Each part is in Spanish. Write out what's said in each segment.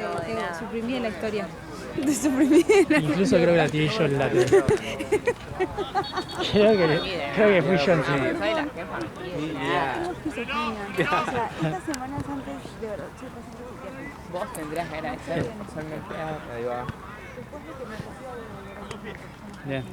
te suprimí en la historia. Te suprimí en la Incluso creo que la tiré yo en la tele. creo que fui yo en sí. Tenemos esquizofrenia. O sea, estas semanas antes de verdad estoy pasando por tierra. Vos tendrías que agradecer personalmente. Ahí va. Después de que me reciba de Bien.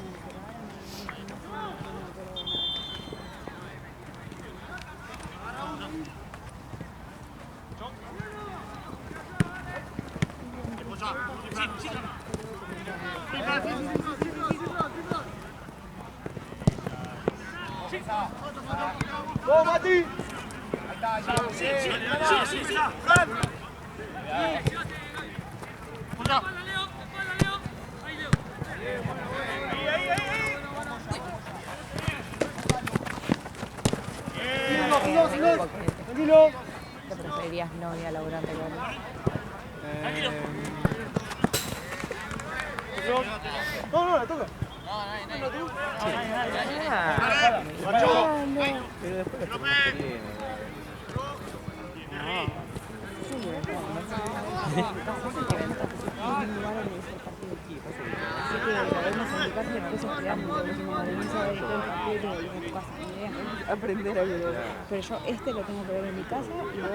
¡Vamos, Mati! Tranquilo. ¿Te preferirías novia laburante que No, la toca. Pero después Así que grabemos en mi casa y después estudiamos. aprender a vivir? Pero yo lo tengo que ver en mi casa y vos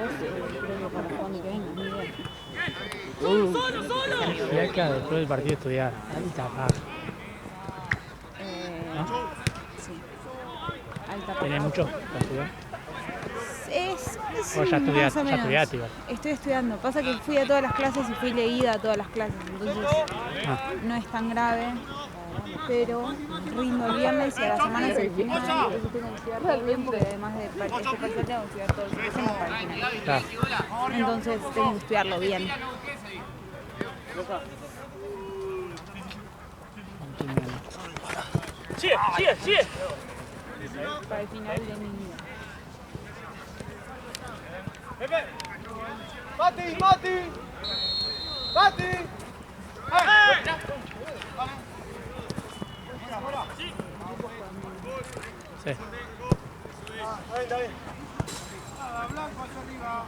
creo que para cuando que venga, ni idea. Y acá después del partido estudiar. Alta paja. Sí. Alta ¿Tenés paja. mucho para estudiar? Sí, O ya más o estudiaste menos. igual. Estoy estudiando. Pasa que fui a todas las clases y fui leída a todas las clases. Entonces no es tan grave. Pero rindo el viernes y a la semana es el final. Entonces tengo que estudiar todo el tiempo, porque además de este parcial tengo que estudiar todo lo que hacemos para el final. Claro. Entonces tengo que estudiarlo bien. Sigue. Para el final de mi vida. Mati. Sí. Está bien. Blanco hacia arriba.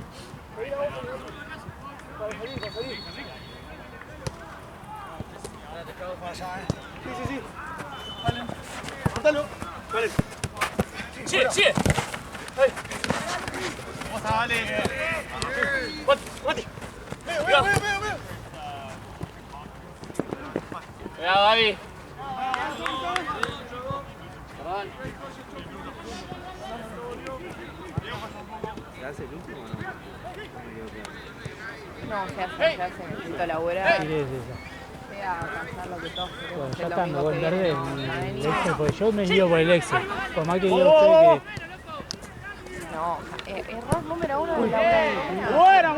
Conseguí. Ahora te cago para allá, Sí. Vale. Cortalo. Vale. Sigue. Ahí. ¿Cómo está, Vale? Mati. Veo. Cuidado, Gaby. ¿Se hace el último o no? No, se hace. Necesito laburar. Sí, es esa. Sea alcanzar lo que todos queremos. Bueno, El ya está, me domingo voy a que perder viene. el Excel, porque yo me guío por el Excel. Por más que diga usted No, error número 1 de la ¡Buena!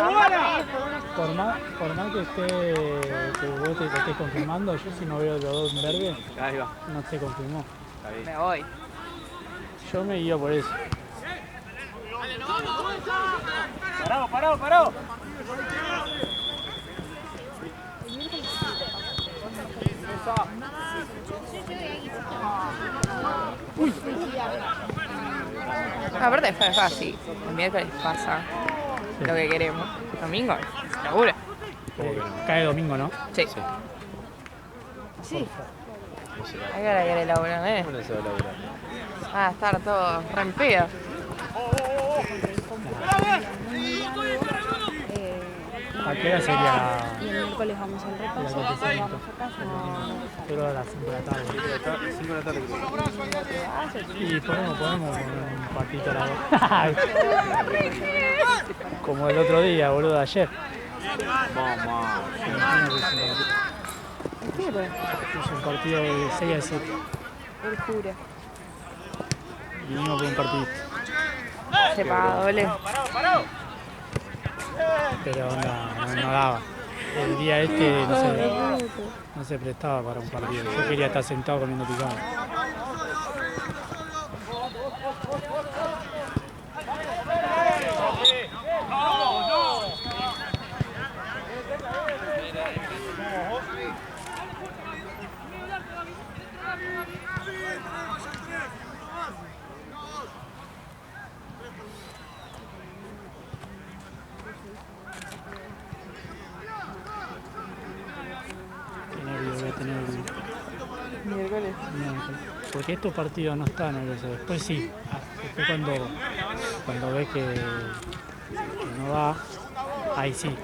por más que vos te estés confirmando, yo si no veo los dos en verde, Ahí va. no se confirmó. Está bien. Me voy. Yo me guío por eso. Parado. Aparte fue fácil. El miércoles pasa lo que queremos. Domingo, seguro. Cae domingo, ¿no? Sí. Hay que ir a laburar, ¿eh? ¿Cómo no se va a laburar? Va a estar todo re en pedo. ¿A qué hora sería Y el miércoles vamos al repaso, la después competición? vamos a casa. Pero a las 5 de la tarde. 5 de la tarde creo. Y ponemos un patito a la vez. Como el otro día, boludo, de ayer. Vamos. Es un partido de 6 a 7. El jura. Vinimos por un partido. Se paga doble. Pero no daba. El día no se prestaba para un partido. Yo quería estar sentado comiendo picado. porque estos partidos no están nerviosos. Después sí. Después cuando ves que no va, ahí sí.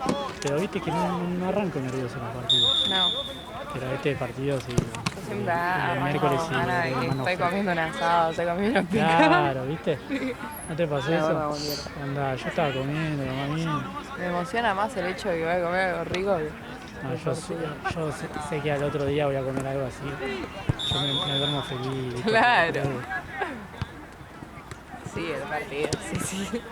Pero viste que no arranco nervioso en los partidos. No. Pero este partido sí. Yo siempre el miércoles sí. de que estoy comiendo un asado, estoy comiendo un picado. Claro, ¿viste? ¿No te pasó eso? Anda, yo estaba comiendo, mamá. Me emociona más el hecho de que voy a comer algo rico. No, yo sé que al otro día voy a comer algo así. Yo me duermo feliz. ¿viste? Claro. Sí, el partido, sí.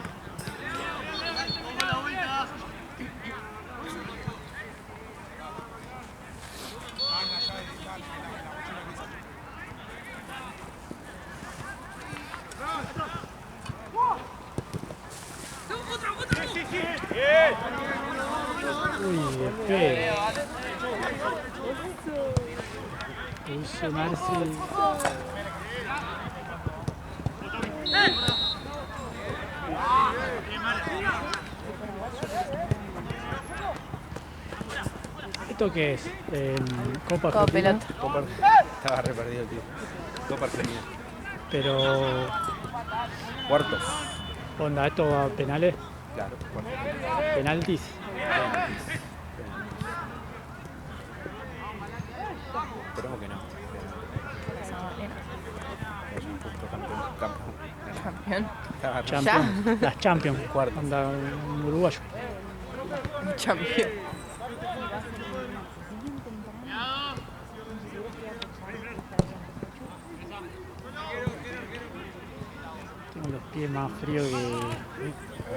Uy, espera. Uso Marci. ¿Esto qué es? ¿Copa Argentina? Pelota. Estaba re perdido el tío. Copa Argentina. Pero, Cuartos. onda, ¿esto va a penales? Claro, cuartos. ¿Penaltis? Esperemos que no. Es un justo campeón. Estaba re- Champions. Las Champions. Cuartos. Onda, un uruguayo. Champion. Tengo los pies más fríos que...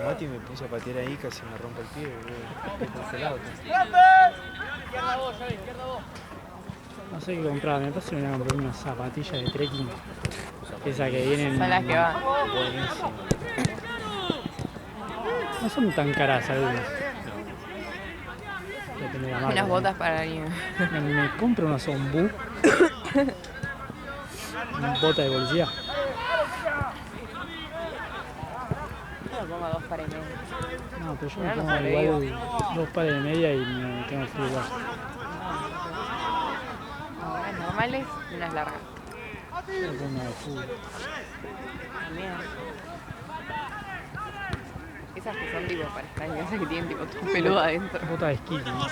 Mati me puso a patear ahí, casi me rompe el pie. Qué congelado. No sé qué comprar, me parece que me voy a comprar unas zapatillas de trekking. Esas que vienen... Son las que van. Buenísimo. No son tan caras algunas. Depende de la marca, Unas ¿no? botas para niños. Me compro unas Ombú. Una bota de policía. Yo me pongo 2 pares y medio. No, pero yo Mirá, me no pongo sobrevivo. igual 2 pares de media y me tengo frío igual. Unas normales y unas largas. Yo me pongo de fútbol. También. Esas que son tipo para estar en casa que tienen tipo todo peludo adentro. Bota de esquí. ¿no?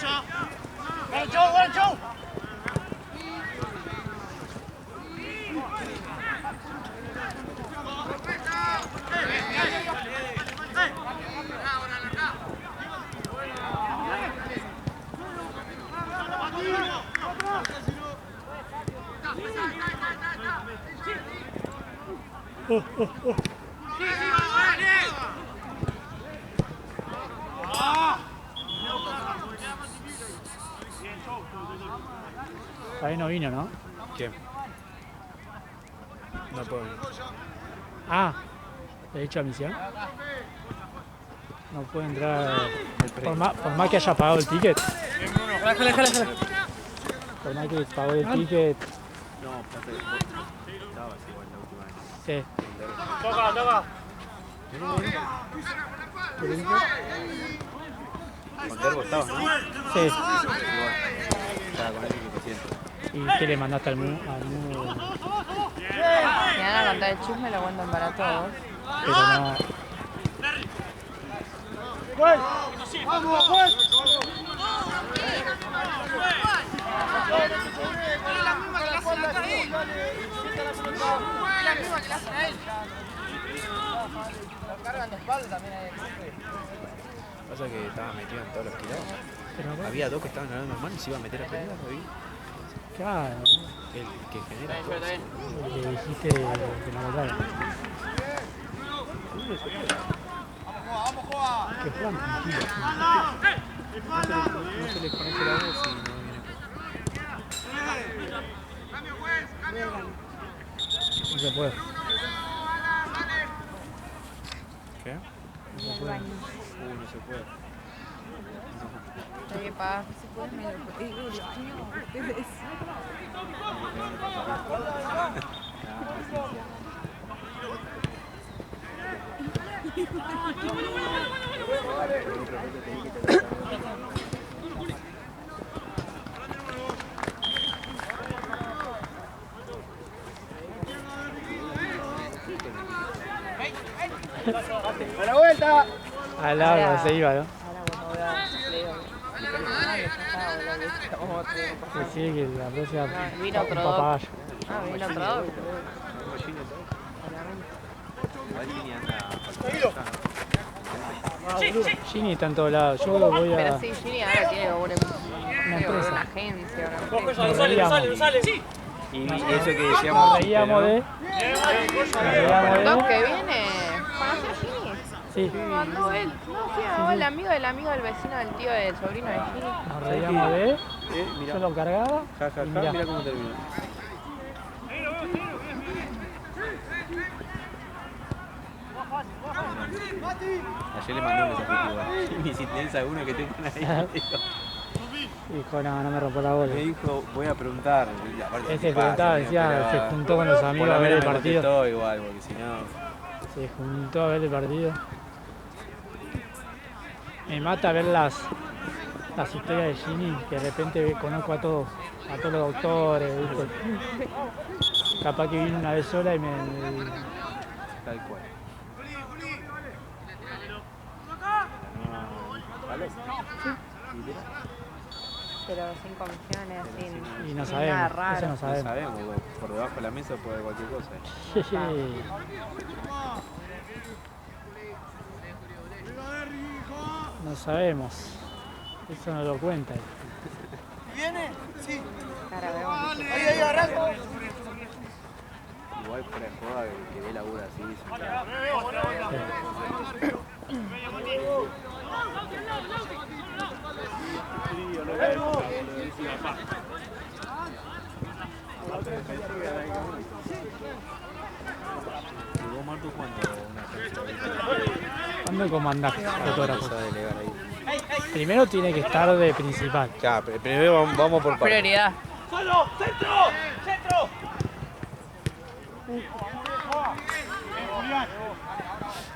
Ahí no vino, ¿no? ¿Quién? No puedo ir. Ah, he hecho misión. No puede entrar. Por más que haya pagado el ticket. Por más que pagó el ticket. No, pasa que estabas igual la última vez. Sí. Con Derbo estabas, ¿no? Sí. Estaba con él y te siento. ¿Y qué le mandaste al mudo? Me van a contar el chisme y lo cuentan para todos. Pero no. Pasa que estaba metido en todos los quilados. Pero bueno, Había dos que estaban hablando normal y se iba a meter a pelear, ¿lo vi? claro, El que genera todo eso. le dijiste que no votaron. Que juegan tranquilos. No se les conoce la voz y no viene No se puede. ¿Qué? No se puede. No se puede. Hay que pagar. Si pueden me lo digo, no, ustedes. Al lado se iba, ¿no? Ahora cuando vea, le digo, que ya está, boludo, que vamos a tener que Que sí, que la próxima vino un otro dog. papagayo. Ah, vino otro dog. Ginny está en todos lados. Yo voy Pero a... sí, Ginny ahora tiene como una empresa. una agencia, una empresa. Nos reíamos. Y eso que Nos decíamos, reíamos de... El dog que viene, ¿conoces a Ginny? Sí. Mandó él, no, sí, el amigo del vecino del tío del sobrino de Ginny. Nos reíamos de... mirá, Yo lo cargaba. ja, ja, y ja, mirá. mirá cómo terminó. Ayer le mandé un mensaje igual. Si tenés alguno que tengan ahí, Dijo, no me rompo la bola. me dijo, voy a preguntar. Y aparte, Ese ¿qué pasa, preguntaba, amigo? decía, Pero, se juntó con los por amigos lo a ver menos el me partido. contestó igual, porque si no... Se juntó a ver el partido. Me mata ver las historias de Ginny, que de repente conozco a todos los doctores, ¿viste? Capaz que vine una vez sola y me... Tal cual. Pero sin comisiones, sin, Y no sin nada sabemos, raro. eso no No sabemos. sabemos, por debajo de la mesa puede haber cualquier cosa. No sabemos. Eso no lo cuenta. ¿Viene? Sí. Cara, vemos. Ahí, arranco. Igual fuera de joda que ve labura así. ¿Y vos, Martu, cuándo una agencia? ¿Cuándo comandás fotógrafo? Empezó a delegar ahí. Primero tiene que estar de principal. Ya, primero vamos por partes. Prioridad. ¡Solo! ¡Centro! ¡Centro!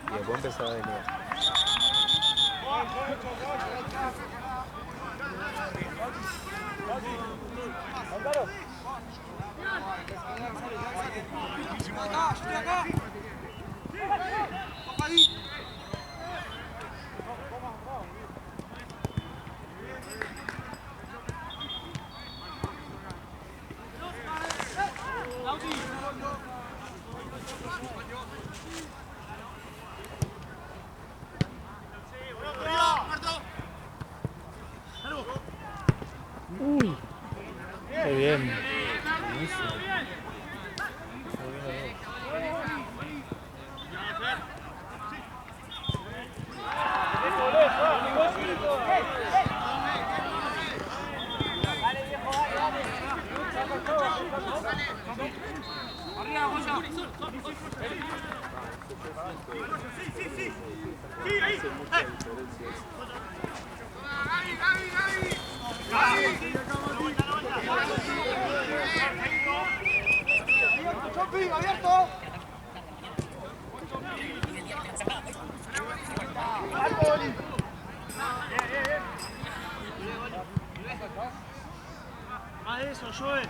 Y después empezó a delegar. Uy, qué bien. ¡Chopi, abierto! Más de eso, Joel.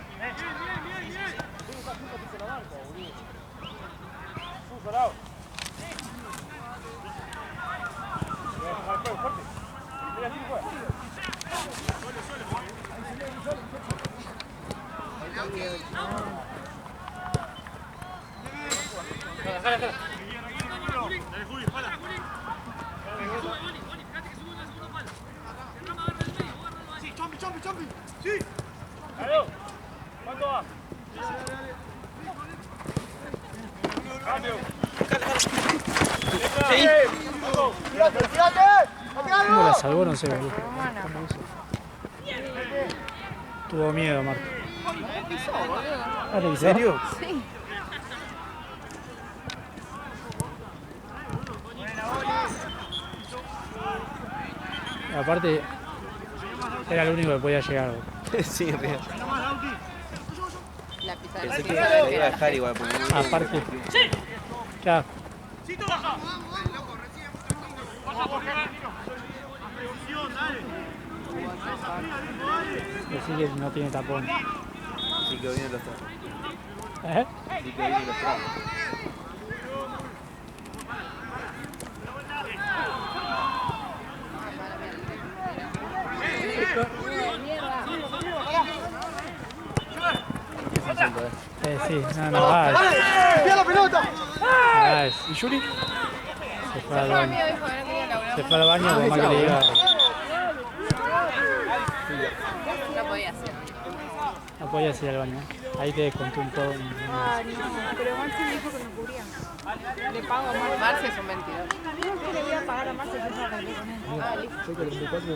Sí, Chompi, Chompi, Chompi. Sí. ¿Cuánto va? ¡Tírate, tírate! ¿Cómo la salvó? No sé, boludo. Tuvo miedo, Marco. ¿En serio? Sí. Aparte, era el único que podía llegar. Sí, en realidad. La pizarra Pensé que sí la sabe iba a que dejar igual. Porque no- Aparte, claro, decir que no tiene tapón. Sí que vienen los trapos. ¿Eh? Sí que vienen los trapos. Sí, no va. ¡Pía la pelota! ¿Y Yuri? Se fue al baño. Se fue al baño, por más que le diga. No podía ser. No podías ir al baño. Ahí te conté un poco. Ah, no, pero Marce me dijo que me cubría. Le pago a Marce. Marce es un 22. No, que le voy a pagar a Marce, yo ya arreglé con él. Ah, listo. Soy 44 y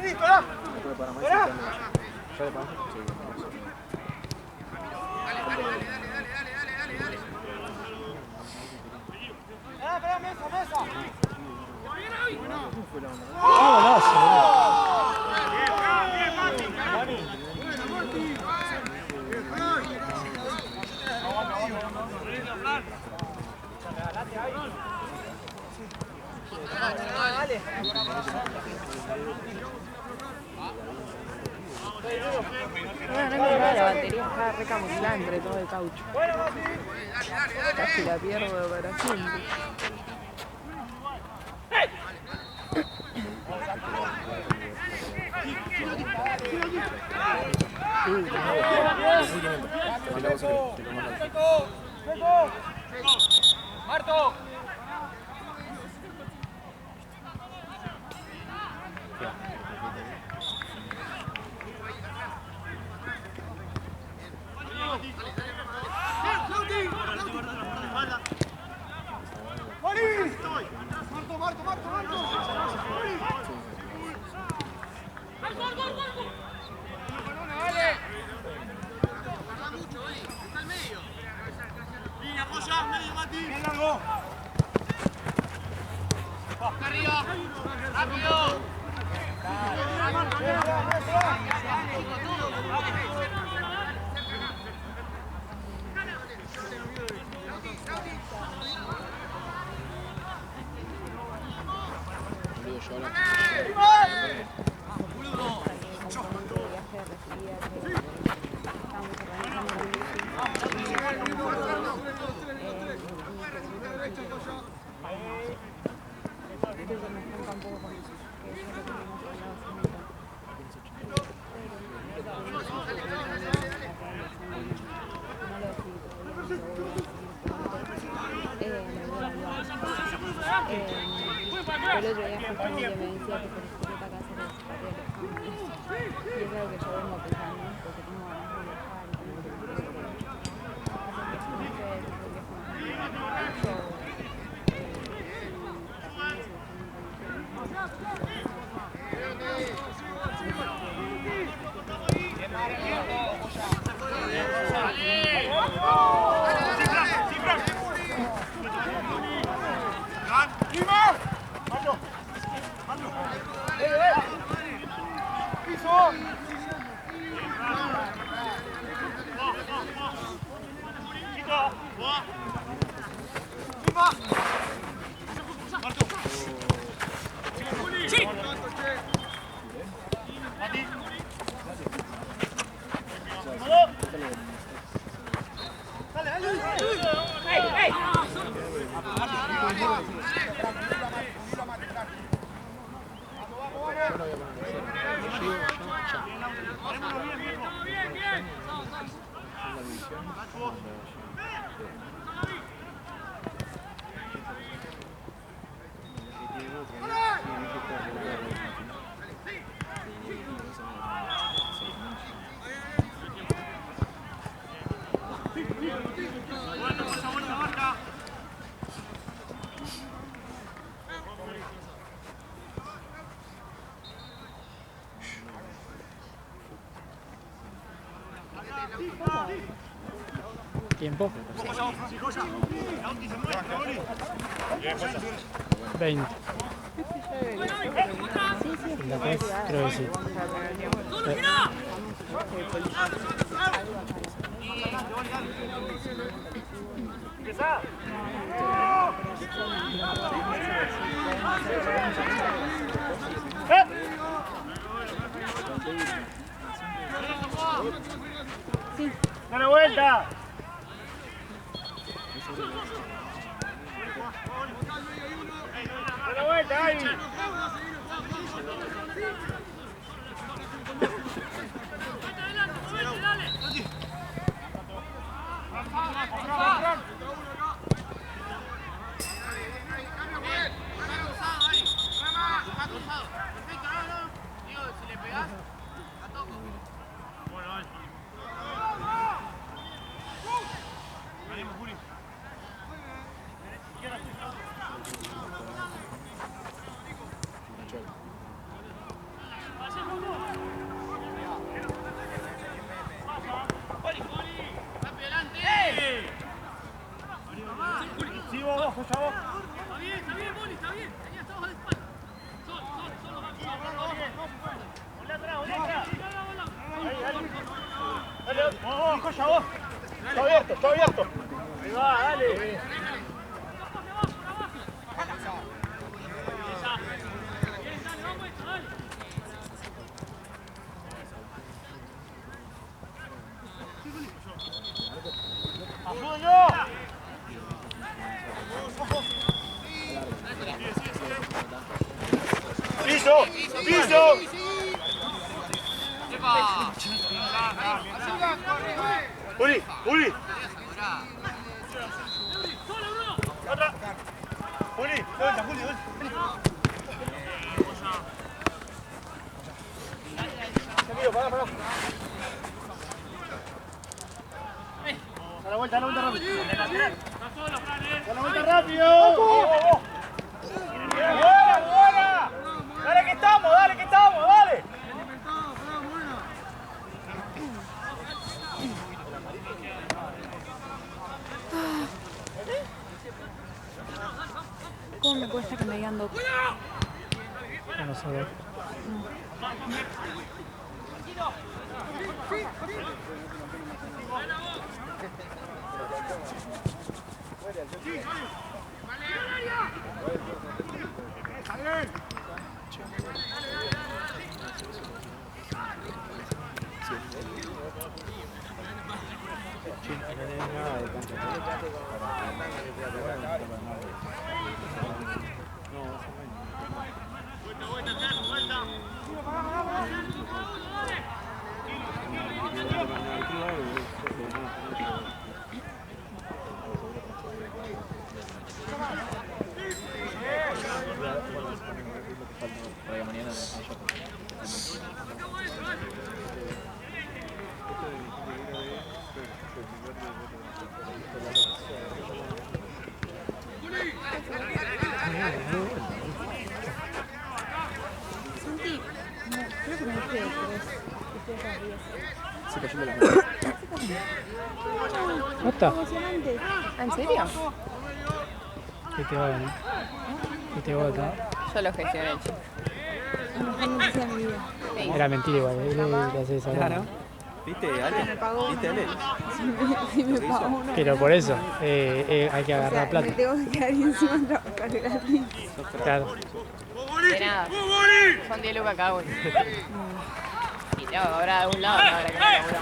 Vení, pará. Pará. Pará, mesa. La batería está recamuflada entre todo el caucho. Casi la pierdo para siempre. ¡Marto! El otro día justo que me decía que por esta casa le gustaría los cambios. Y es algo que yo vengo pensando, porque tengo ganas de viajar y tengo que ¿Tiempo? 20. Creo que sí. Sí. ¡Dale vuelta! ¡Dale vuelta, ahí! Sí, vos, escucha vos. Está bien, Boli, está bien. Ahí estamos de espalda. Solo, volé atrás. Ahí, dale. Dale, vos, escucha vos. Está abierto. Ahí va, dale. ¡Ayudo yo! ¡Piso! ¡Uli! ¡Otra! ¡Uli! Pará. Da la vuelta rápido. Da la vuelta rápido. ¡Buena! Dale que estamos, dale. ¿Cómo me cuesta que me digan doctor? No sé. Santi, no, creo que me dejé de 3. Se cayó de la mano. ¿Basta? Emocionante. ¿En serio? ¿Qué te va, no? ¿Qué te bota? Yo lo gestioné, chico. La mejor noticia de mi vida. Era mentira igual, él le hace esa broma. ¿Viste, Ale? Me pagó. ¿Viste, Ale? Si me pagó uno. Pero por eso, hay que agarrar plata. Me tengo que quedar ahí encima de trabajar gratis. Claro. De nada. Son 10 lucas cada uno. Y tengo que cobrar de un lado, no habrá que laburar.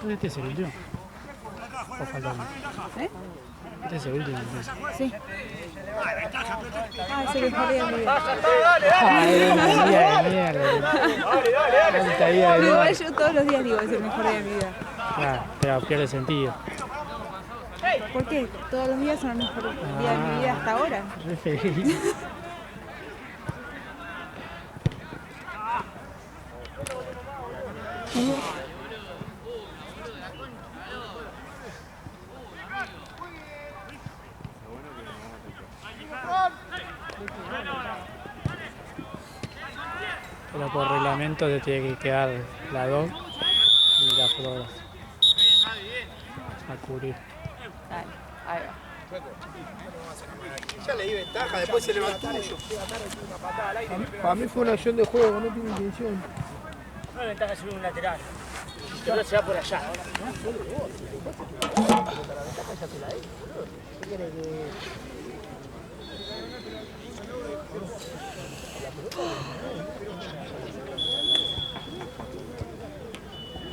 ¿Este es el último? ¿O falta uno? Este es el último. Entonces. Sí. Ah, es el mejor día de mi vida. Era una día de mierda. Tanta vida de Igual mierda. yo todos los días digo es el mejor día de mi vida. Claro, pero pierde sentido. ¿Por qué? Todos los días son el mejor día de mi vida hasta ahora. Re feliz. Pero por reglamento te tiene que quedar la 2 y la fotógrafa a cubrir. Dale, ahí va. Ya le di ventaja, después se le va tuyo. Para mí fue una acción de juego, no tiene intención. No le ventaja subir un lateral. Pero se va por allá.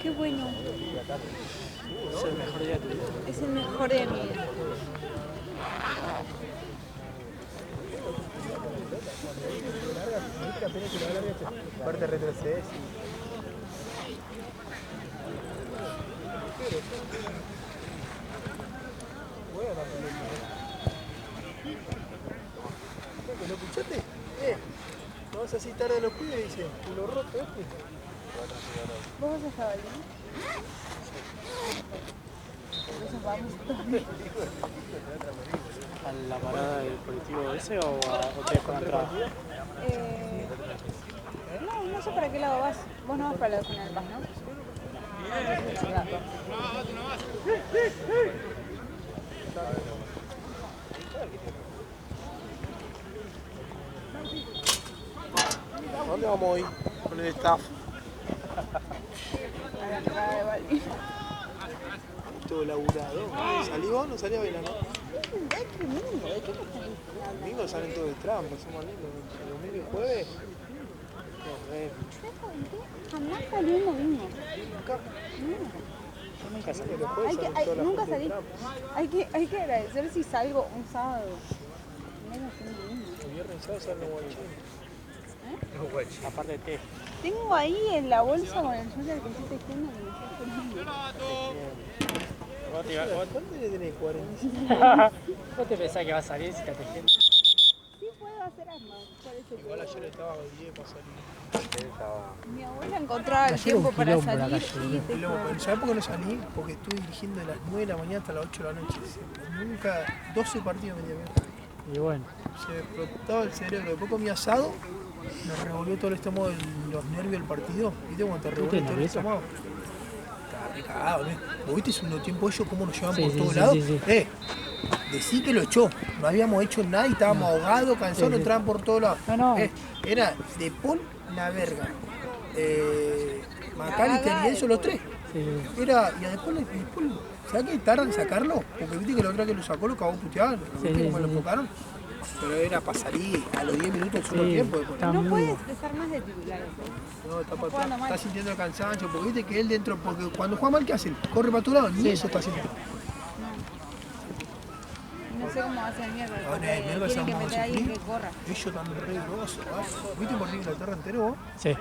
Qué bueno. Es el mejor día de tu vida. Es el mejor día de mi vida. Aparte retrocedes. ¿Lo escuchaste? No vas así tarde a los pibes, dice. Lo roto este. ¿Vos vas a jabalí? Entonces vamos también. ¿A la parada del colectivo ese o ustedes con la entrada? No sé para qué lado vas. Vos no vas para el lado final, vas, ¿no? ¿A dónde vamos hoy? Con el staff. A la entrada de Bali. Todo laburado. ¿Salí vos? ¿No salí a bailar, no? Es tremendo, ¿de qué te estás hablando? El domingo salen todos de trampa, somos lindos. El domingo y jueves. Jamás salió un domingo. Nunca. Yo nunca salí. Los jueves salen toda la Nunca gente de salí. trampa. Hay que agradecer si salgo un sábado. Menos que un domingo. El viernes y sábado salen los guachinos. Aparte de té. Tengo ahí en la bolsa con el suéter que estoy tejiendo que me está conmigo. ¿Cuánto le tenés? 45. ¿Vos te pensás que vas a salir si estás tejiendo? Sí puedo hacer armas, por eso. Igual ayer estaba bien para salir. Mi abuela encontraba el Ayer tiempo un para quilombo en la salir calle, y Y luego, ¿sabés por qué no salí? Porque estuve dirigiendo de las 9 de la mañana hasta las 8 de la noche. Nunca, 12 partidos me dio bien. Y bueno, Se me explotaba el cerebro. Después comí asado, me revolvió todo el estómago, los nervios del partido. ¿Viste cuando te revuelve todo el nervioso? estómago? Estaba recagado, ¿no? ¿Vos viste el segundo tiempo ellos cómo nos llevan Sí, por sí, todos sí, lados? sí, sí. Decí que lo echó. No habíamos hecho nada y estábamos ahogados, cansados, Sí, sí. entraban por todos lados. No. Era De Paul, la verga. McAllister y eso, los tres. sí. Era, y después, ¿sabes qué tardan en sacarlo? Porque viste que la otra que lo sacó lo cagó puteado, ¿viste Sí, cómo sí, lo sí. enfocaron? Pero era para salir a los 10 minutos del segundo Sí, tiempo. Después. está no muy puedes bueno. dejar más de titular. No, está para jugando atrás, mal. está sintiendo el cansancio, porque viste que él dentro, porque cuando juega mal, ¿qué hace? Corre para tu lado, ni Sí. eso está haciendo. No sé cómo va a ser el miércoles. Ahora, porque el miércoles tienen que vamos a meter a alguien que sufrir. corra. Ellos también re grosos, ¿viste por Inglaterra entero vos? Sí. Sí,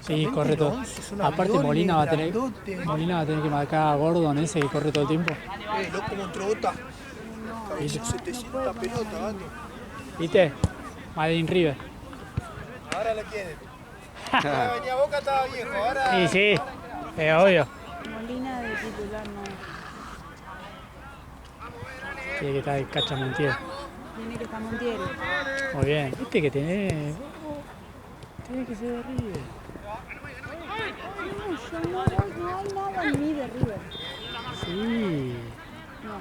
Físicamente, corre todo. ¿no? Son Aparte aviones, Molina va a tener grandotes. que marcar a Gordon ese que corre todo el tiempo. Loco como trota. No, Cabeza, 700 pelotas, gato. ¿Viste? Madrid River. Ahora lo quieren. Ya venía Boca, estaba viejo, ahora... Sí, es obvio. Molina de titular no. Tiene que estar el Cacha Montiel. Tiene que estar Montiel. Muy bien. Viste que tiene que ser de River. No hay nada en mí de River. Sí. No,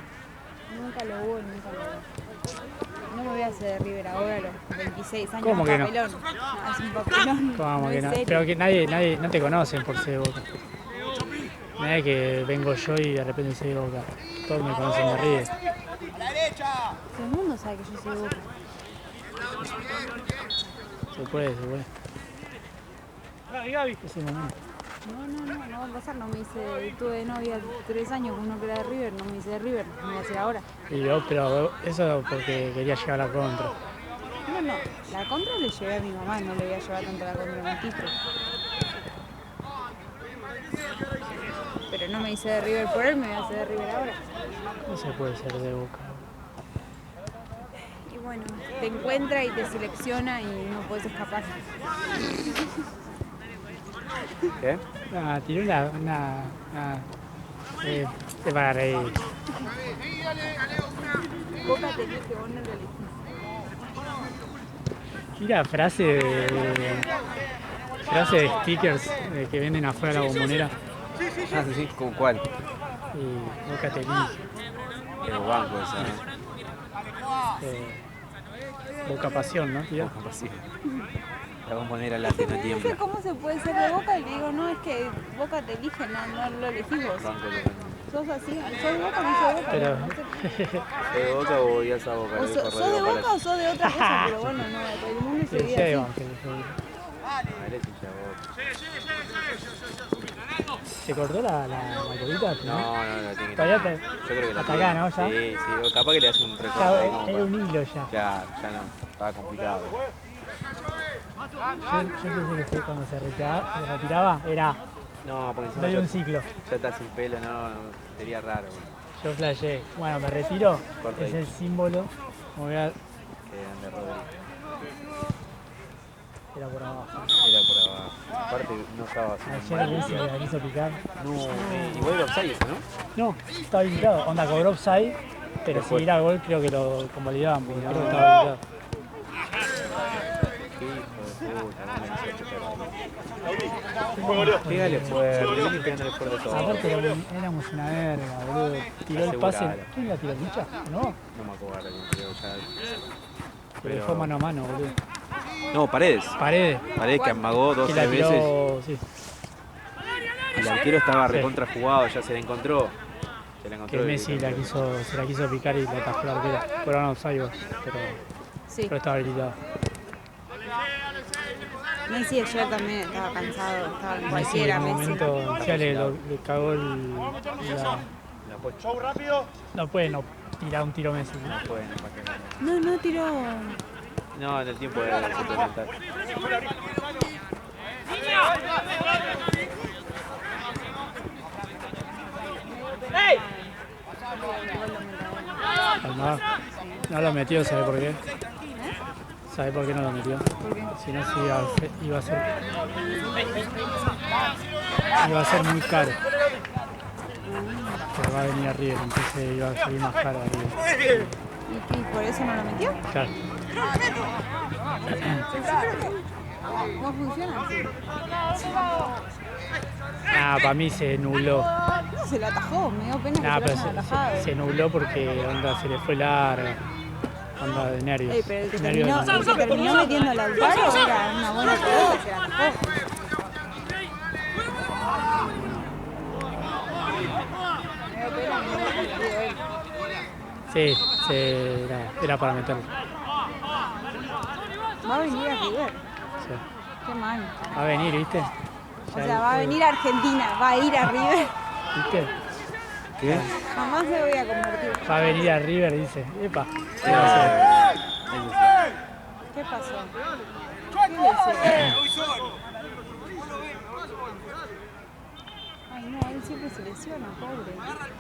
nunca lo hubo, nunca lo hubo. No me voy a hacer de River ahora a los 26 años. ¿Cómo un que no? papelón. No, es un papelón. ¿Cómo no que es no? serio. Pero que nadie no te conocen por ser de Boca. No es que vengo yo y de repente soy de Boca. Todos me conocen de River. Todo el mundo sabe que yo soy de Boca. Se puede. Ese momento. No va a pasar, no me hice, tuve novia 3 años con uno que era de River, no me hice de River, no me voy a hacer ahora. Y yo, pero eso porque quería llegar a la contra. No, la contra le llevé a mi mamá, no le voy a llevar tanto la contra a mi tipo. Pero no me hice de River por él, me voy a hacer de River ahora. No se puede ser de Boca. Y bueno, te encuentra y te selecciona y no puedes escapar. ¿Qué? Tiró es para reír. Boca te elige, vos no lo elegís. Mira, frase de stickers que venden afuera de la bombonera. Ah, sí, ¿con cuál? Y Boca te elige. El banco esa, Boca pasión, ¿no, tía? Boca pasiva. La bombonera latina No sé tiembla. cómo se puede ser de Boca y le digo, no, es que Boca te elige, no lo elegís vos. Banco Sos así, soy de Boca, no soy de Boca. Pero- no sé. ¿De Boca o odias a Boca? O sos de Boca o sos de otra cosa, pero bueno, no, todo el mundo se Sí, vive sí, así. Boca, sí. Eres hincha de Boca. ¿Se cortó la colita? No, tiene que Todavía tener. Yo creo que la hasta tiene. acá, ¿no? Ya. Sí, o capaz que le hace un recorte Ya, ahí como era un hilo ya. ya no, estaba complicado. Yo pensé que fue cuando se retiraba, era No, porque encima doy ya, un ciclo. ya está sin pelo, no, sería raro. Yo flashé. Bueno, me retiro. Corta Es ahí. el símbolo. Me voy a... Que ande Rodri. Era por abajo. Era por abajo. Aparte no estaba haciendo Ayer Messi la quiso picar. No, igual era offside eso, ¿no? No, estaba habilitado. Onda cobró offside, pero si Después. era gol creo que lo convalidaban porque creo que estaba habilitado. Qué hijo de puta, no le hizo chocar. Pégale fuerte, viene pegándole fuerte todo. Aparte éramos una verga, boludo. Tiró el pase. Asegurala. ¿Quién la tiró? ¿Licha? No, No me acuerdo quién tiró ya. pero fue mano a mano, boludo. No, Paredes. Paredes. Paredes que amagó dos Que o la tres veces. tiró, sí. Y el arquero estaba Sí. recontra jugado, ya se la encontró. Se la encontró. Que y- Messi se la quiso picar y la atajó el arquero. Pero no, offside, Sí. pero estaba habilitado. Messi ayer también estaba cansado, estaba en Messi cualquiera, en un Messi. momento ya le cagó La puesta. Show rápido. no puede no tirar un tiro Messi, ¿no? No pueden empatar. No tiró. No, en el tiempo de suplementar. Almada. No lo metió, ¿sabe por qué? ¿Sabe por qué no lo metió? Si no, sí iba a ser muy caro. Pero va a venir a River, entonces iba a salir más caro a River. ¿Y por eso no lo metió? Claro. ¿Cómo funciona? Para mí se nubló. Se lo atajó, me dio pena que Nah, se lo pero hayan atajado. se nubló porque onda, se le fue larga. Onda de nervios. Ey, pero el que Nervios terminó metiendo el Lautaro era una buena pelota, se la atajó. Me dio pena que no lo haya metido él. Sí, era para meterlo. Va a venir a River. Sí. Qué mal. Va a venir, ¿viste? O sea, va a venir a Argentina, va a ir a River. ¿Viste? ¿Qué? Jamás me voy a convertir. Va a venir a River, dice. Epa. ¿Qué pasó? ¿Qué le hicieron? Ay, no, él siempre se lesiona, pobre.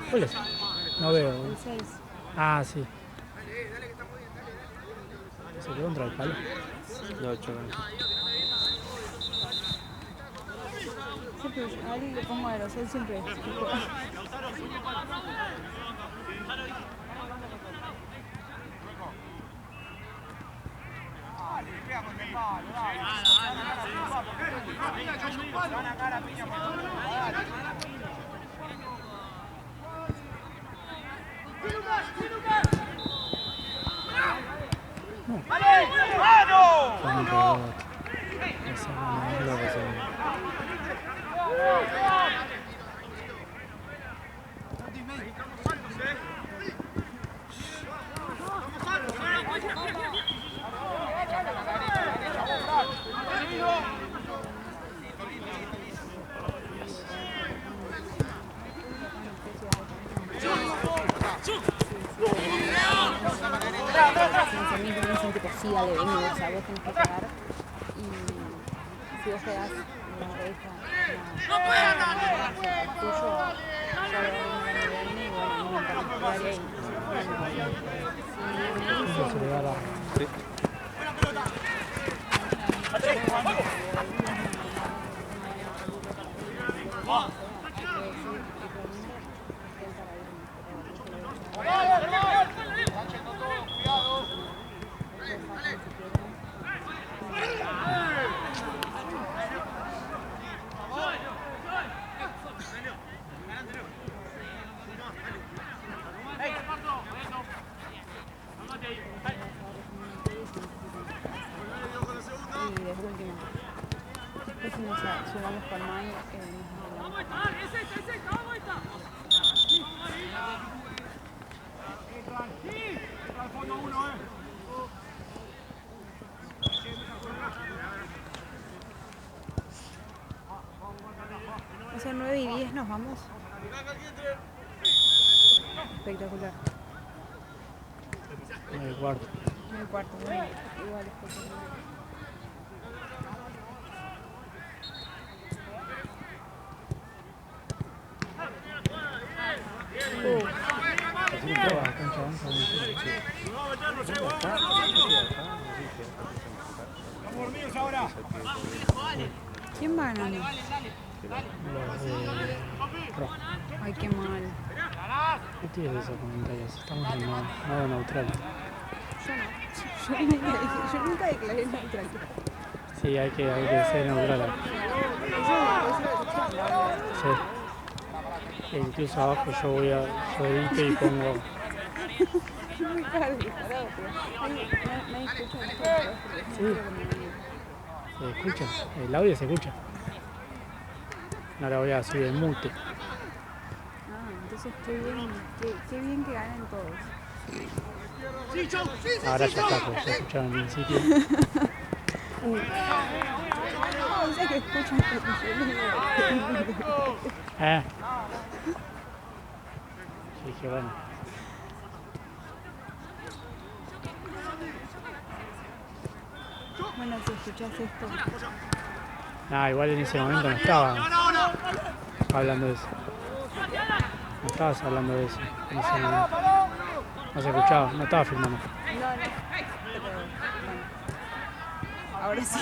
¿Cuál es? No veo. El 6. Ah, sí. ¿Se quedó contra el palo? No, chocan. Siempre, a alguien le pongo aerosol siempre. Fue un rebote. Esa no es lo que se... Dicen que te siga de venir, o sea, vos tenés que quedar y si vos quedás en la oreja, tuyo, ya lo viene y bueno, no me importa ahí. Se le da la... Sí. Y de última, después si nos sumamos con May, O sea, 9 y 10 nos vamos. Espectacular. 9 y cuarto. 9 y cuarto, bueno, igual espectacular. Así que toda la cancha avanza. ¿Quién va ganando? Los de rojo. Ay, qué mal. ¿Qué tienes esos comentarios? Estamos en modo neutral. Yo nunca declaré neutral. Sí, hay que ser neutral. Sí. Incluso abajo yo edito y pongo. Muy caro, disparado, pero nadie escucha esto. Sí. Se escucha, el audio se escucha. Ahora voy a subir el mute. Ah, entonces qué bien que ganen todos. Ahora ya está, pues ya escucharon al principio. O sea que escuchan Dije, bueno. Bueno, si escuchás esto. Nada, igual en ese momento no estaba hablando de eso. No estabas hablando de eso en ese momento. No se escuchaba, no estaba filmando. No, pero bueno. Ahora sí.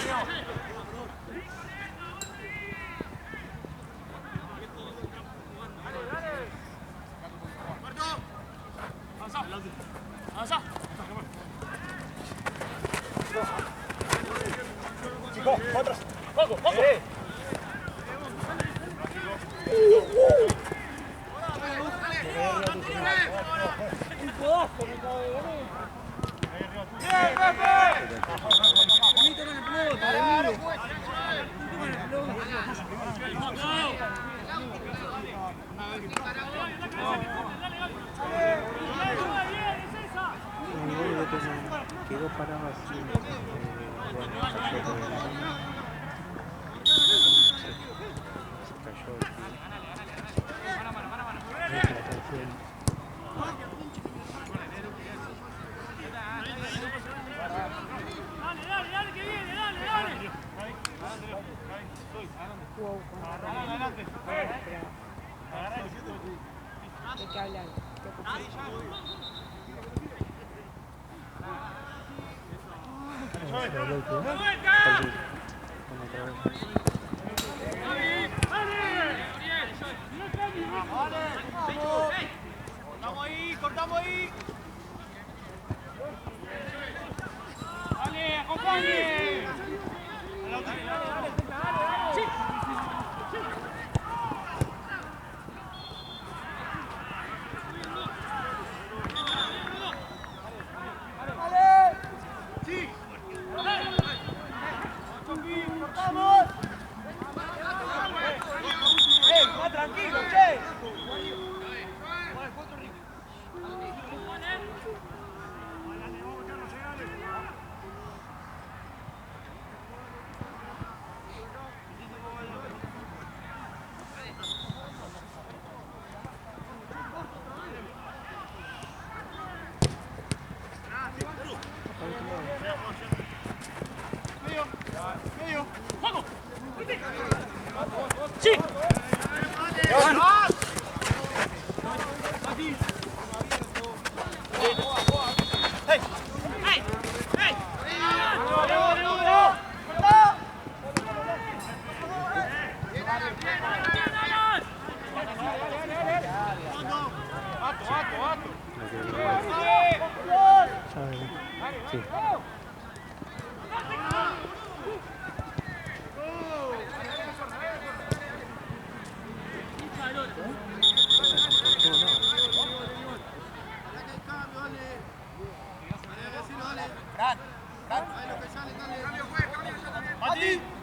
Chicos, otros. ¡Poco, poco! Quedó parado así. Se cayó. Dale, que viene, dale. Wow, Adelante. ¿de qué hablan? Cortamos ahí. Dale, acompañe. Tranquilo, che. Medio. ¡Juego! ¡Sí! Sí.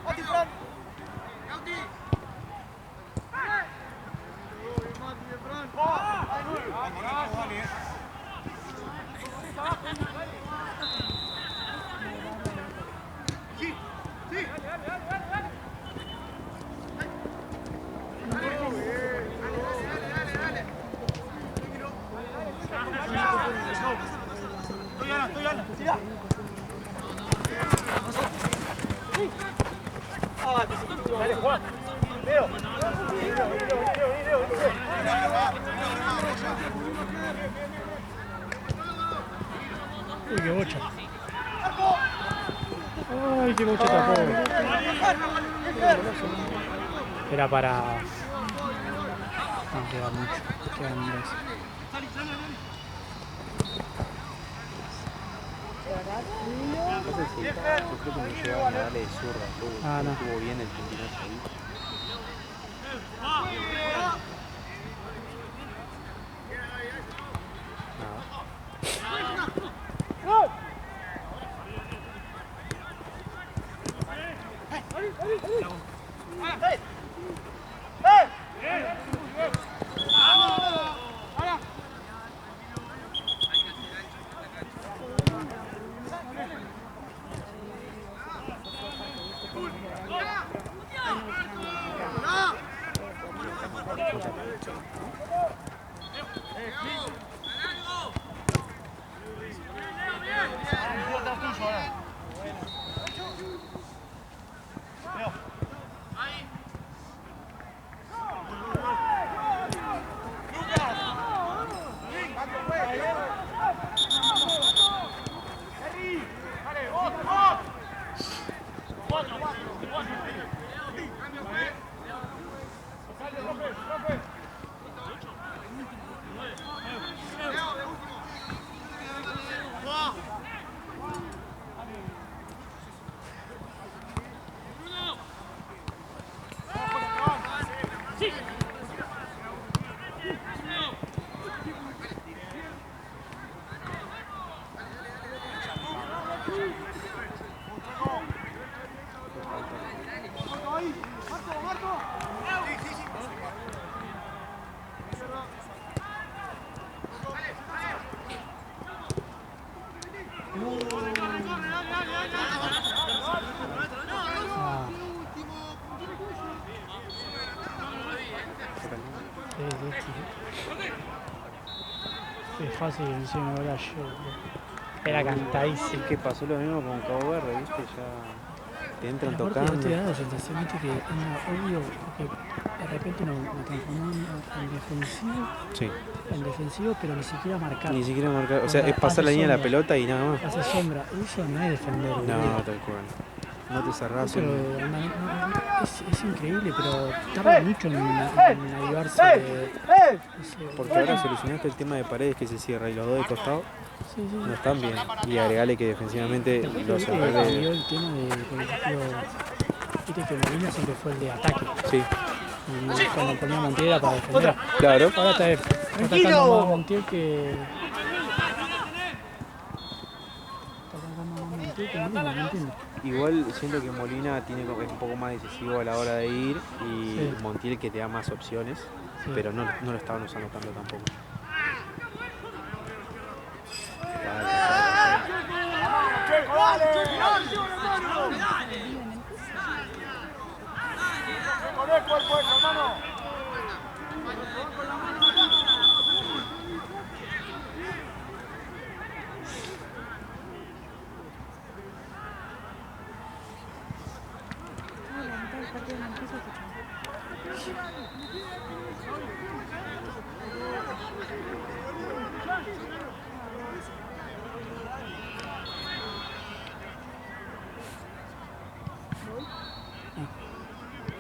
Mati, Fran. Dale, Juan. Leo. Uy, qué bocha. Ay, qué bocha tapó. Era para... No, queda mucho. Quedan 10. No sé si yo creo que no llegaba a darle de zurda. Ah, no. Estuvo bien el tendinazo ahí. Es fácil encima ahora yo. Era cantadísimo. Es que pasó lo mismo con Cabo Verde, ¿viste? Ya te entran Aparte, tocando. no te da la sensación, ¿viste? Que obvio que de repente nos transformó en defensivo. Sí. En defensivo, pero ni siquiera marcar. Ni siquiera marcar. O sea, es pasar la línea de la pelota y nada más. Hace sombra. Eso no es defender. No, tal cual. No te cerrás. Eso, es increíble, pero tarda mucho en avivarse. Porque ahora solucionaste el tema de Paredes que se cierra y los dos de costado Sí, sí. no están bien. Y agregale que defensivamente los Cambió errores. el tema de, por ejemplo, viste que Molina siempre fue el de ataque. Sí, Y cuando ponía a Montiel era para defender. claro. Ahora está atacando más a Montiel que... Está atacando más a Montiel que Molina, no entiendo. Igual siento que Molina tiene como- es un poco más decisivo a la hora de ir y Sí. Montiel que te da más opciones, Sí. pero no lo estaban usando tanto tampoco.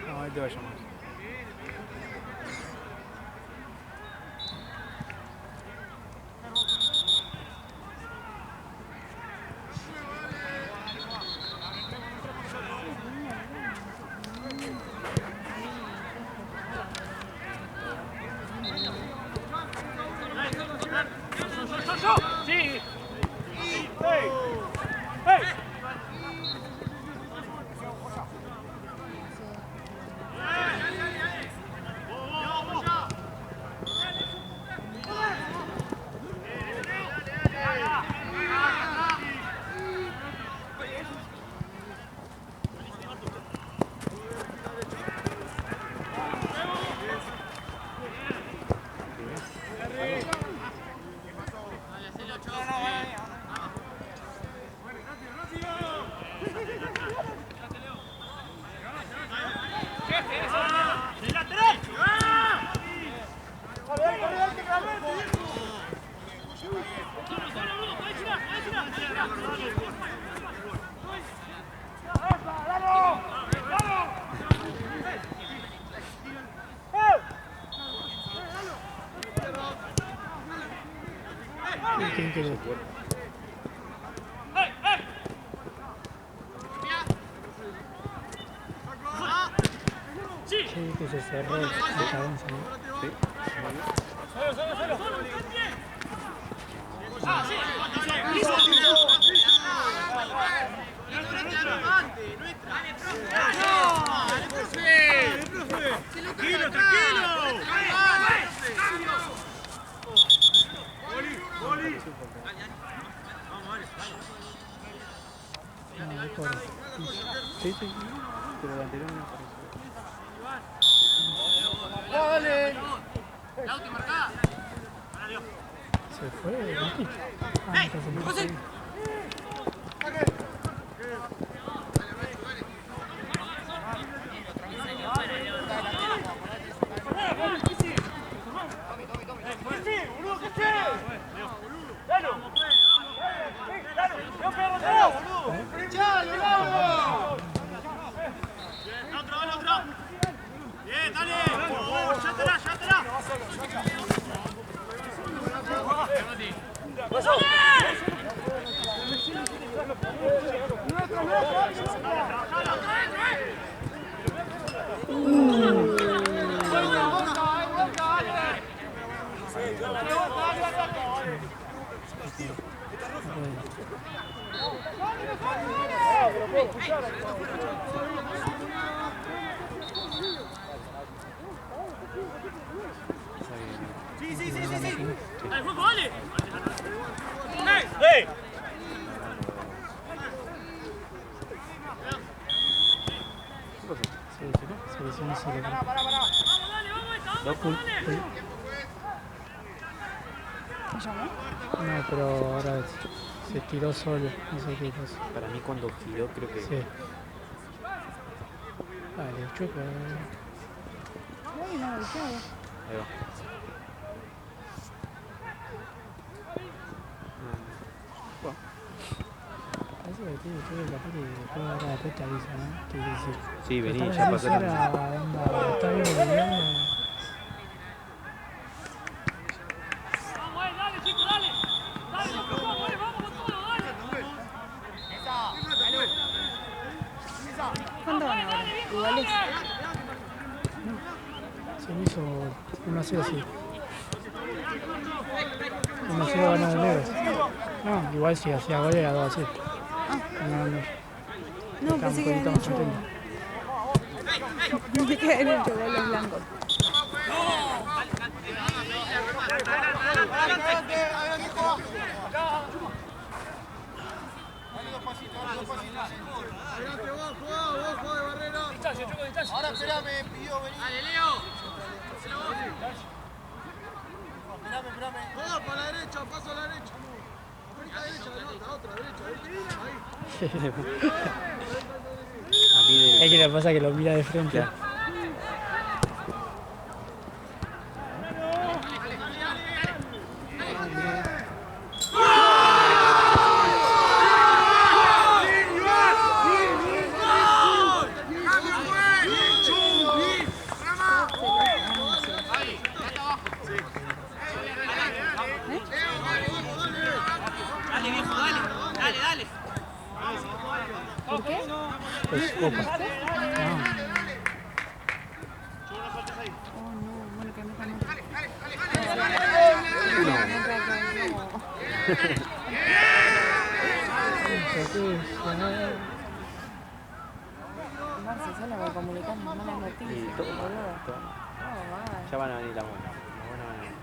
No, ahí te vayamos. Sí. Hey. ¿Quién quiere? Sí, que se cerró el cabeza, ¿no? Sí. Tranquilo, tranquilo. Sí, sí. Pero el anterior no apareció. Se fue, Mati. Ah, no se fue. Bien, dale. Llévatela. Sí. Dale, juego, dale. ¡Hey! ¿Me llamó? No, pero ahora se tiró solo, no sé qué pasó. Para mí cuando giró creo que... Sí. Vale, chupa. Uy, no, golpeado. Ahí va. Parece que tiene que ver la peli y después ahora después te avisa, ¿no? ¿Qué quiere decir? Sí, vení, Pero ya tal vez pasó. era onda, está bien boliviano. Dale, chico, dale. Dale, vamos con todo, dale. ¿Cuánto van ahora? Iguales. Se me hizo 1-0 así. 1-0 ganado el Negros. No, igual si hacía gol era 2-0. No, pensé que habían hecho. Pensé que habían hecho goles blancos. Ahora espérame, pidió venir. Dale, Leo. Espérame. Todo para la derecha, paso a la derecha. América derecha, la otra, derecha. A mí Es que le pasa que lo mira de frente. Ya. Dale. ¿Por qué? Pues copa. Oh, no, bueno, que metan otro. Marce, solo me comunican malas Y noticias. todo, boludo. todo. Oh, mal. Ya van a venir las buenas. Las buenas van a venir.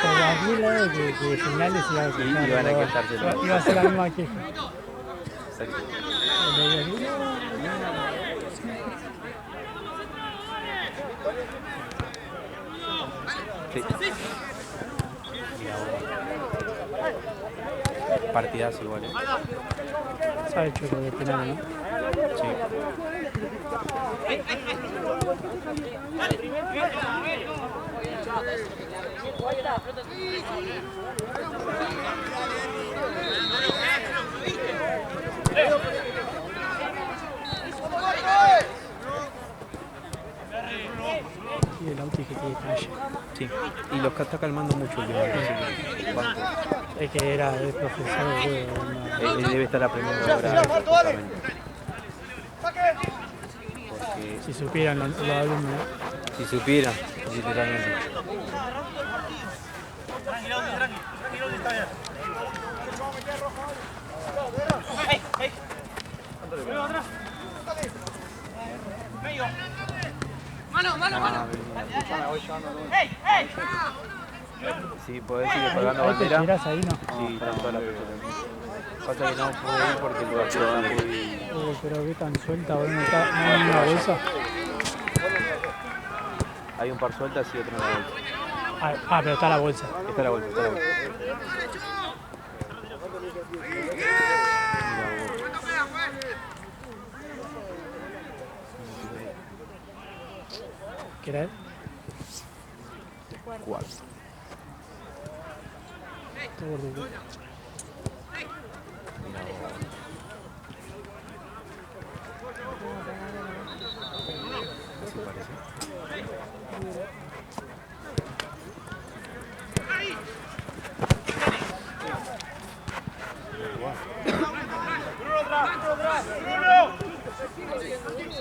Por las milas que finales iba a Sí, iban a quejarse. Iba a ser la misma queja. Exacto. Sí. Mira, Partidazo igual, Se ha hecho lo de penal, ¿no? Sí. Y el Auti que tiene calle. Sí. Y los que está calmando mucho últimamente. Es que era el profesor de juego. Él debe estar aprendiendo ahora. Justamente. Porque Si supieran los alumnos. si supieran, literalmente. Tranquilo, está bien. Atrás. Medio. Mano. ¡Ey! Sí, podés seguir colgando Ahí te bandera. tirás ahí, ¿no? Sí, están todas las pelotas. Pasa que no pude ir porque el lugar no pude ir. Pero qué tan suelta, boludo. No hay una bolsa. Hay un par sueltas y otro en la bolsa. Pero está la bolsa. Está la bolsa, está la bolsa. ¿Qué era él? 4. Está gordito. ¿Qué parece?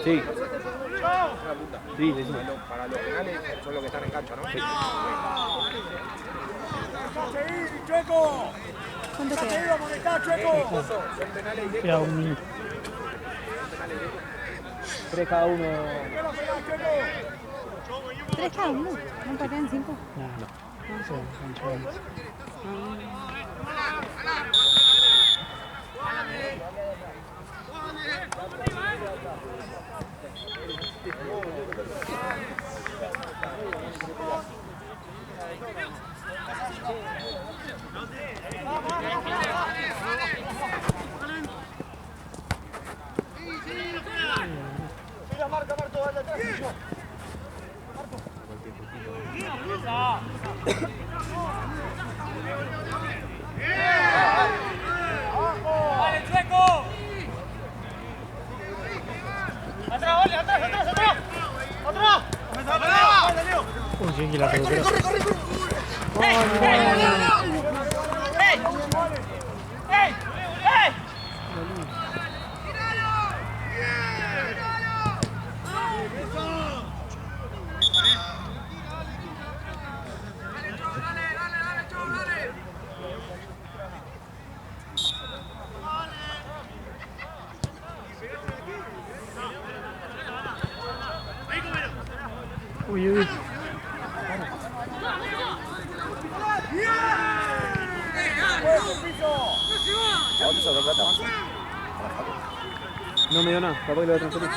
Sí. Sí, sí. Para los penales son los que están en cancha, ¿no? ¿Cuánto queda? Queda un minuto. 3 cada uno. 3 cada uno. ¿No patean 5? No. Son chavales. ¡Vale, Checo! ¡Atrás, vale! ¡Atrás! Uy, sí, que la recupera. ¡Ey! Uy. No me dio nada, capaz que lo voy a transferir.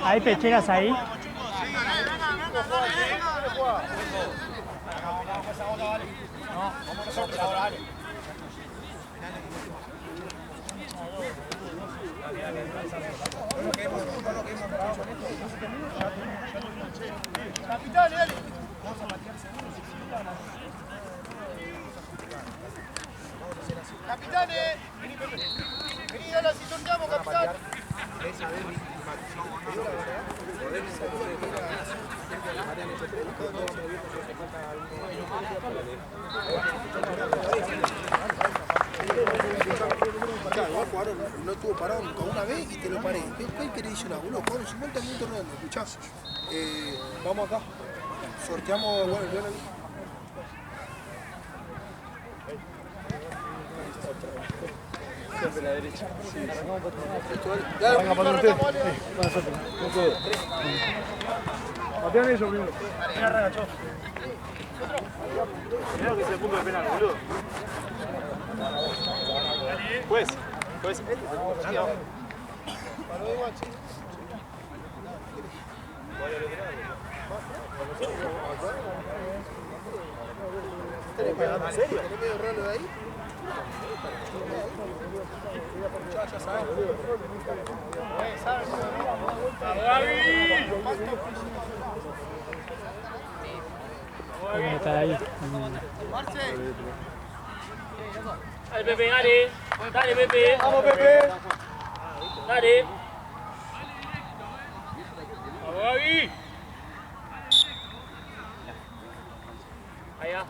¿Hay pecheras ahí? Capitán, dale. Capitanes, vení, dale, así sorteamos, capitán. Igual jugaron, no estuvo parado nunca una vez y te lo paré. ¿Qué querés decir? Boludo, jugaron 50 minutos rodando, escuchás. Vamos acá. Sorteamos, bueno, el León. Siempre la derecha. Sí. Dale, venga, para usted. Buena suerte. No puedo. Patean ellos primero. Mira, regachó. Mirá lo que es el punto de penal, boludo. Pues, este es el punto de penal. ¿Tenés medio rolo de ahí? Ya sabes. ¿Cómo está ahí? Dale, Pepe, dale. Dale, Pepe. Vamos, Pepe. Dale. Vamos, Gaby. Allá.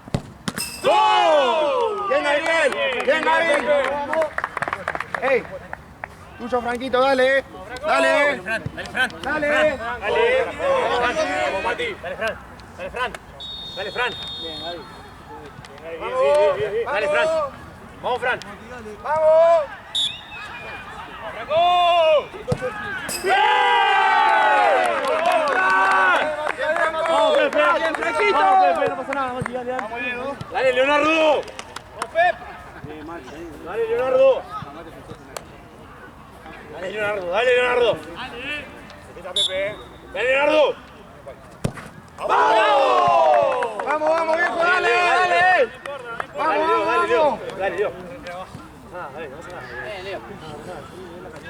Bien, Gabriel. Bien, Gabriel. Ey, tuyo, Franquito, dale. Dale. Dale, Fran. Dale. Dale. Vamos, Mati. Dale, Fran. Dale, Fran. Dale, Fran. Bien, Gaby. Bien. Dale, Fran. Vamos, Fran. Vamos. ¡Franco! Vamos, Pepe. Bien, Franquito. Vamos, Pepe, no pasa nada, Mati, dale, dale. Dale, Leonardo. Vamos, Pep. Dale, Leonardo. Dale, Leonardo. Dale, Leonardo. Dale. Está Pepe. Dale, Leonardo. ¡Vamos! Vamos, viejo, dale. Dale, Leo, dale, Leo. Dale, Leo. Dale, no pasa nada.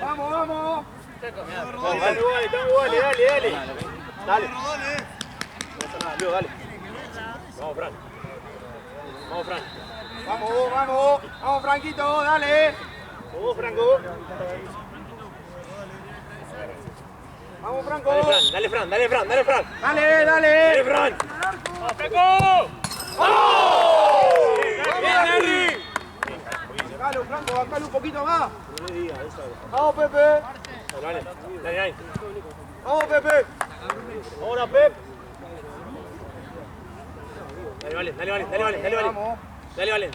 Vamos. Estamos iguales, dale. Dale. No pasa nada, Leo, dale. Vamos, Fran. Vamos, Franquito, dale. Vamos, Franco. Vamos, Franco. Dale, Fran. Dale. Dale, Fran. ¡Vamos, Franco! ¡Oh! ¡Bien, Henry! Sacalo, Franco, bancalo un poquito más. Vamos, Pepe. Dale. Vamos, Pepe. Ahora, Pep. Dale, Valen. Vamos. Dale, Valen.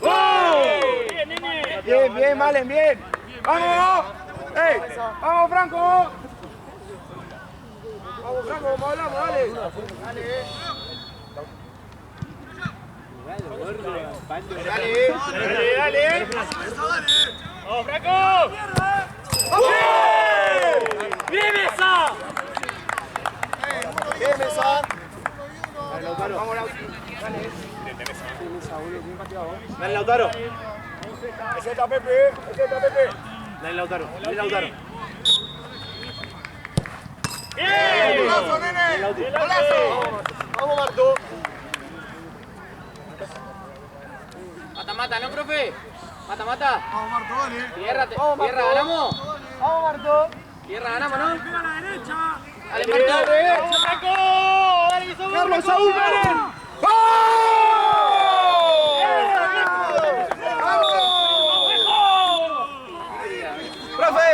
¡Oh! Bien, nene. Bien, Valen, bien. ¡Vamos! ¡Ey! ¡Vamos, Franco! Vamos, Franco, como hablamos, dale. Dale. ¡Vamos, Franco! ¡Bien esa! Bien, Mesa. Vamos, Dale, Lautaro. Ese está Pepe. Dale, Lautaro. ¡Bien! ¡Golazo, nene! ¡Golazo! Vamos, Marto. Mata, ¿no, profe? Mata. Vamos, Marto, dale. Tierra, Vamos, Marto. ganamos. Vamos, Marto. Tierra, ganamos, ¿no? Dale, Dale, Marco. Marto. ¡Vamos, Franco! ¡Dale, que somos Carlos Franco! Saúl Menem. ¡Profe!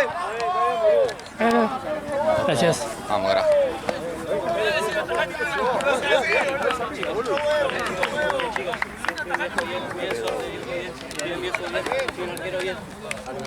Gracias. Vamos, gracias.